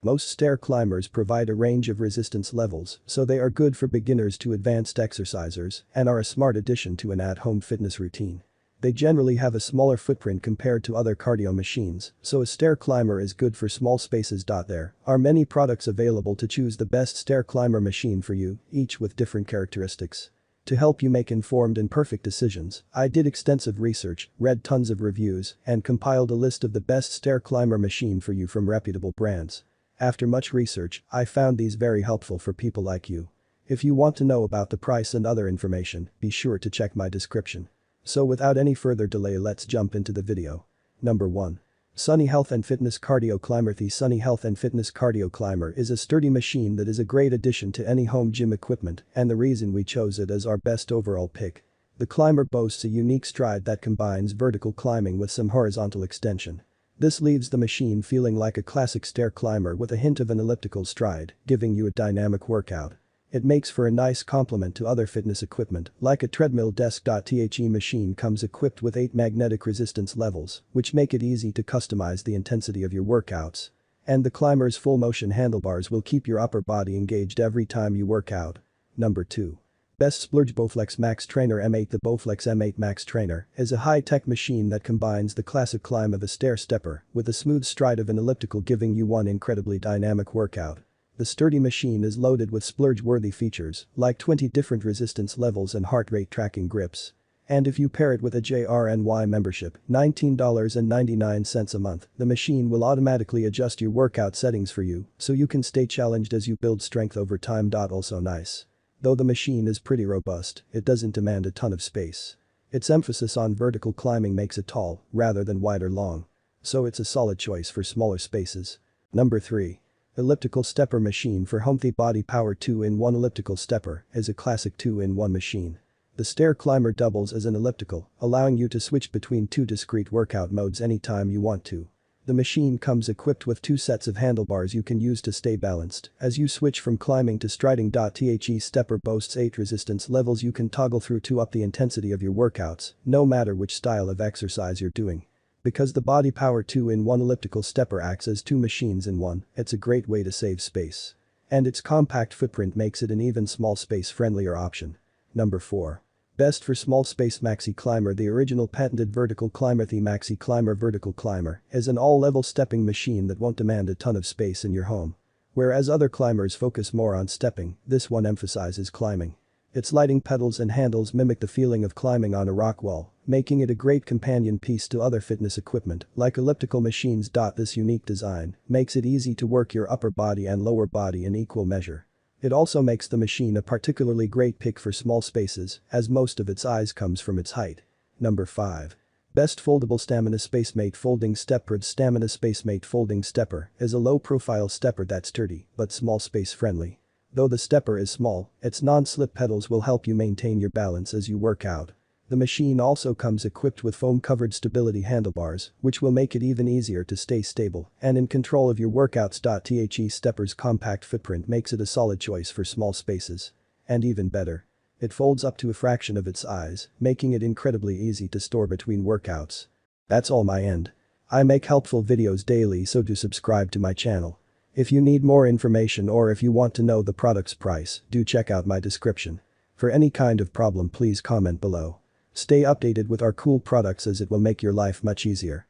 Most stair climbers provide a range of resistance levels, so they are good for beginners to advanced exercisers and are a smart addition to an at-home fitness routine. They generally have a smaller footprint compared to other cardio machines, so a stair climber is good for small spaces. There are many products available to choose the best stair climber machine for you, each with different characteristics. To help you make informed and perfect decisions, I did extensive research, read tons of reviews, and compiled a list of the best stair climber machine for you from reputable brands. After much research, I found these very helpful for people like you. If you want to know about the price and other information, be sure to check my description. So without any further delay, let's jump into the video. Number 1. Sunny Health and Fitness Cardio Climber. The Sunny Health and Fitness Cardio Climber is a sturdy machine that is a great addition to any home gym equipment, and the reason we chose it as our best overall pick. The climber boasts a unique stride that combines vertical climbing with some horizontal extension. This leaves the machine feeling like a classic stair climber with a hint of an elliptical stride, giving you a dynamic workout. It makes for a nice complement to other fitness equipment, like a treadmill desk. The machine comes equipped with 8 magnetic resistance levels, which make it easy to customize the intensity of your workouts. And the climber's full motion handlebars will keep your upper body engaged every time you work out. Number 2. Best SplurgeBowflex Max Trainer M8. The Bowflex M8 Max Trainer is a high-tech machine that combines the classic climb of a stair stepper with a smooth stride of an elliptical, giving you one incredibly dynamic workout. The sturdy machine is loaded with splurge-worthy features, like 20 different resistance levels and heart rate tracking grips. And if you pair it with a JRNY membership, $19.99 a month, the machine will automatically adjust your workout settings for you, so you can stay challenged as you build strength over time. Also nice. Though the machine is pretty robust, it doesn't demand a ton of space. Its emphasis on vertical climbing makes it tall, rather than wide or long. So it's a solid choice for smaller spaces. Number 3. Elliptical Stepper Machine for Home. The Body Power 2-in-1 Elliptical Stepper is a classic 2-in-1 machine. The stair climber doubles as an elliptical, allowing you to switch between 2 discrete workout modes anytime you want to. The machine comes equipped with 2 sets of handlebars you can use to stay balanced as you switch from climbing to striding. The stepper boasts 8 resistance levels you can toggle through to up the intensity of your workouts, no matter which style of exercise you're doing. Because the Body Power 2-in-1 elliptical stepper acts as 2 machines in one, it's a great way to save space. And its compact footprint makes it an even small space-friendlier option. Number 4. Best for small SpaceMaxi climber. The original patented vertical climber. The Maxi Climber Vertical Climber is an all-level stepping machine that won't demand a ton of space in your home. Whereas other climbers focus more on stepping, this one emphasizes climbing. Its sliding pedals and handles mimic the feeling of climbing on a rock wall, making it a great companion piece to other fitness equipment like elliptical machines. This unique design makes it easy to work your upper body and lower body in equal measure. It also makes the machine a particularly great pick for small spaces, as most of its size comes from its height. Number 5. Best FoldableStamina SpaceMate Folding Stepper. Stamina SpaceMate Folding Stepper is a low-profile stepper that's sturdy but small space friendly. Though the stepper is small, its non-slip pedals will help you maintain your balance as you work out. The machine also comes equipped with foam-covered stability handlebars, which will make it even easier to stay stable and in control of your workouts. The stepper's compact footprint makes it a solid choice for small spaces. And even better, it folds up to a fraction of its size, making it incredibly easy to store between workouts. That's all my end. I make helpful videos daily, so do subscribe to my channel. If you need more information or if you want to know the product's price, do check out my description. For any kind of problem, please comment below. Stay updated with our cool products as it will make your life much easier.